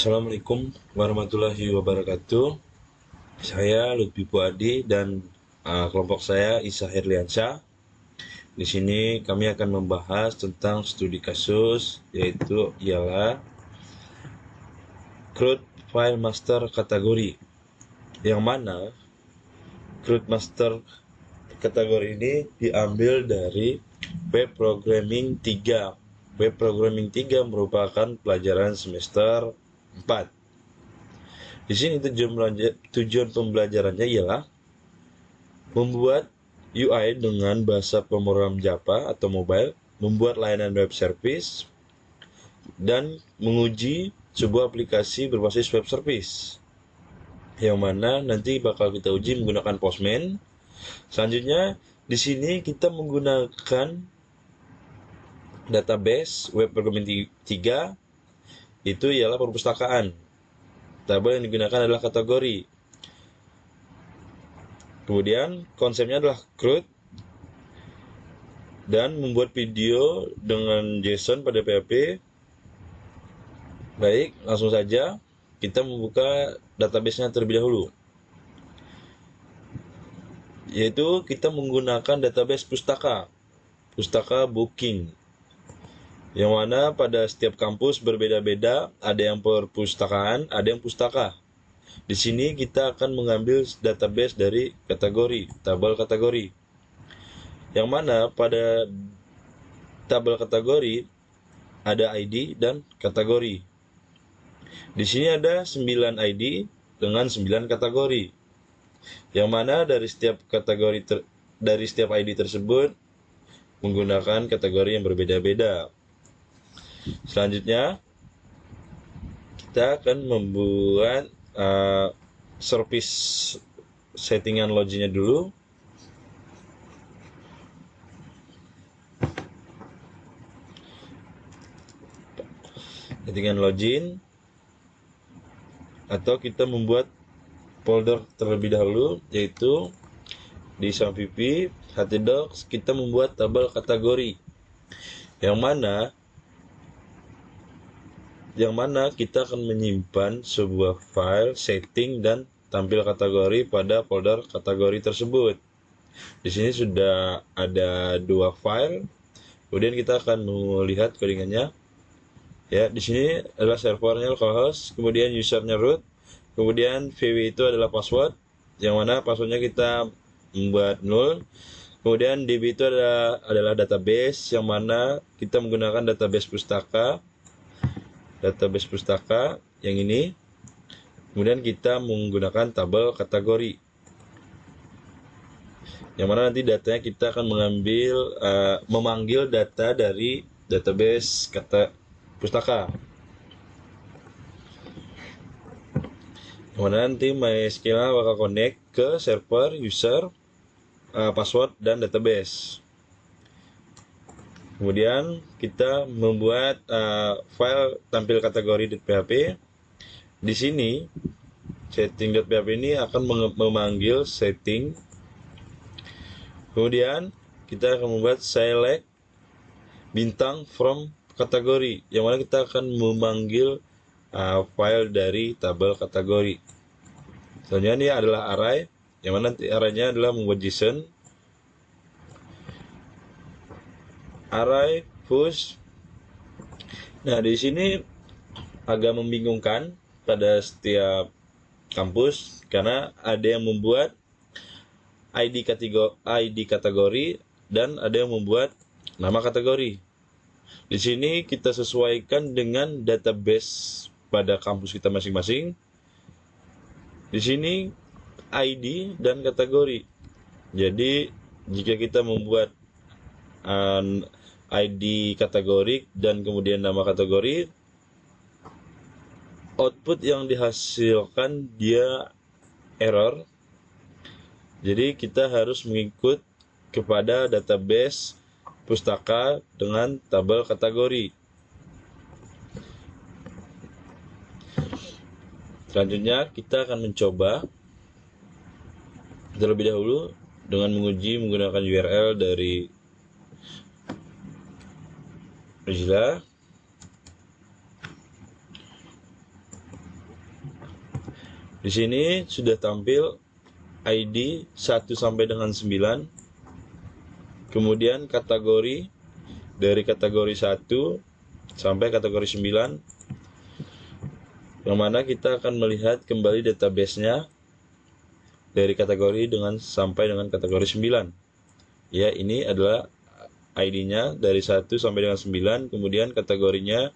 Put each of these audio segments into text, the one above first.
Assalamualaikum warahmatullahi wabarakatuh. Saya Lutfi Puadi dan kelompok saya Isa Herliansyah. Di sini kami akan membahas tentang studi kasus, yaitu ialah CRUD File Master kategori, yang mana CRUD Master kategori ini diambil dari Web Programming 3. Web Programming 3 merupakan pelajaran semester 4. Di sini tujuan pembelajarannya ialah membuat UI dengan bahasa pemrogram Java atau mobile, membuat layanan web service, dan menguji sebuah aplikasi berbasis web service, yang mana nanti bakal kita uji menggunakan Postman. Selanjutnya, di sini kita menggunakan database web programming 3, itu ialah perpustakaan. Tabel yang digunakan adalah kategori. Kemudian konsepnya adalah CRUD dan membuat video dengan JSON pada PHP. Baik, langsung saja kita membuka database-nya terlebih dahulu. Yaitu kita menggunakan database pustaka booking, yang mana pada setiap kampus berbeda-beda, ada yang perpustakaan, ada yang pustaka. Di sini kita akan mengambil database dari kategori, tabel kategori, yang mana pada tabel kategori ada ID dan kategori. Di sini ada 9 ID dengan 9 kategori, yang mana dari setiap ID tersebut menggunakan kategori yang berbeda-beda. Selanjutnya kita akan membuat service settingan loginnya dulu. Settingan login, atau kita membuat folder terlebih dahulu, yaitu di SAMVP htdocs kita membuat tabel kategori, yang mana kita akan menyimpan sebuah file setting dan tampil kategori pada folder kategori tersebut. Di sini sudah ada 2 file. Kemudian kita akan melihat codingannya. Ya, di sini adalah servernya localhost, kemudian usernya root, kemudian VW itu adalah password, yang mana passwordnya kita membuat 0. Kemudian DB itu adalah database, yang mana kita menggunakan database pustaka yang ini. Kemudian kita menggunakan tabel kategori, yang mana nanti datanya kita akan memanggil data dari database pustaka, yang mana nanti MySQL bakal connect ke server, user, password, dan database. Kemudian kita membuat file tampil kategori.php. Di sini setting.php ini akan memanggil setting. Kemudian kita akan membuat select bintang from kategori, yang mana kita akan memanggil file dari tabel kategori. Selanjutnya ini adalah array, yang mana nanti arraynya adalah membuat JSON, array push. Nah, di sini agak membingungkan pada setiap kampus, karena ada yang membuat ID kategori dan ada yang membuat nama kategori. Di sini kita sesuaikan dengan database pada kampus kita masing-masing. Di sini ID dan kategori. Jadi jika kita membuat ID kategori dan kemudian nama kategori, output yang dihasilkan dia error. Jadi kita harus mengikut kepada database pustaka dengan tabel kategori. Selanjutnya kita akan mencoba terlebih dahulu dengan menguji menggunakan URL dari Mozilla. Di sini sudah tampil ID 1 sampai dengan 9. Kemudian kategori dari kategori 1 sampai kategori 9, yang mana kita akan melihat kembali database-nya dari kategori sampai dengan kategori 9. Ya, ini adalah ID-nya dari 1 sampai dengan 9, kemudian kategorinya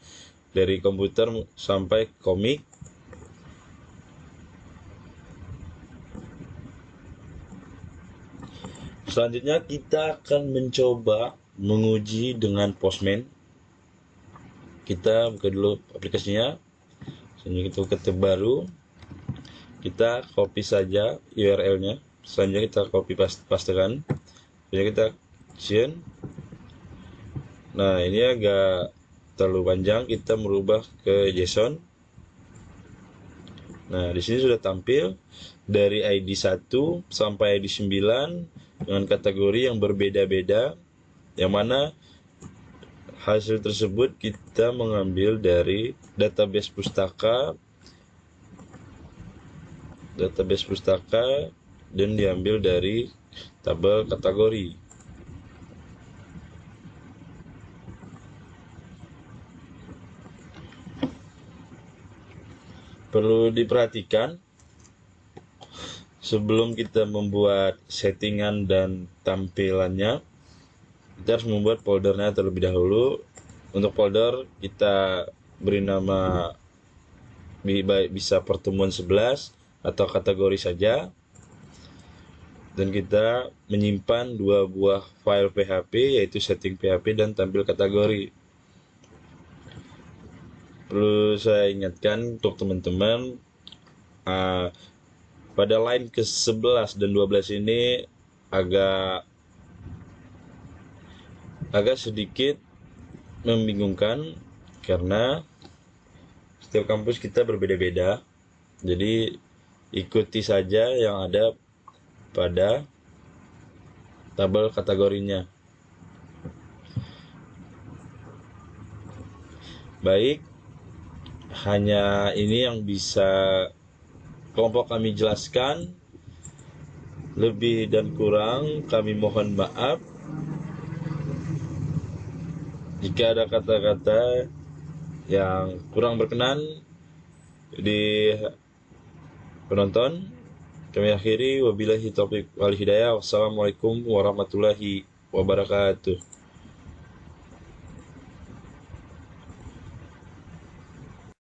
dari komputer sampai komik. Selanjutnya kita akan mencoba menguji dengan Postman. Kita buka dulu aplikasinya. Selanjutnya kita buka tab baru. Kita copy saja URL-nya. Selanjutnya kita copy pastekan. Selanjutnya kita change. Nah, ini agak terlalu panjang, kita merubah ke JSON. Nah, di sini sudah tampil dari ID 1 sampai ID 9 dengan kategori yang berbeda-beda, yang mana hasil tersebut kita mengambil dari database pustaka dan diambil dari tabel kategori. Perlu diperhatikan, sebelum kita membuat settingan dan tampilannya, kita harus membuat foldernya terlebih dahulu. Untuk folder kita beri nama bisa pertemuan 11 atau kategori saja, dan kita menyimpan 2 buah file PHP, yaitu setting PHP dan tampil kategori. Perlu saya ingatkan untuk teman-teman, pada line ke-11 dan 12 ini agak sedikit membingungkan karena setiap kampus kita berbeda-beda. Jadi ikuti saja yang ada pada tabel kategorinya. Baik, hanya ini yang bisa kelompok kami jelaskan. Lebih dan kurang kami mohon maaf. Jika ada kata-kata yang kurang berkenan di penonton, kami akhiri. Wabillahi taufiq wal hidayah. Wassalamualaikum warahmatullahi wabarakatuh.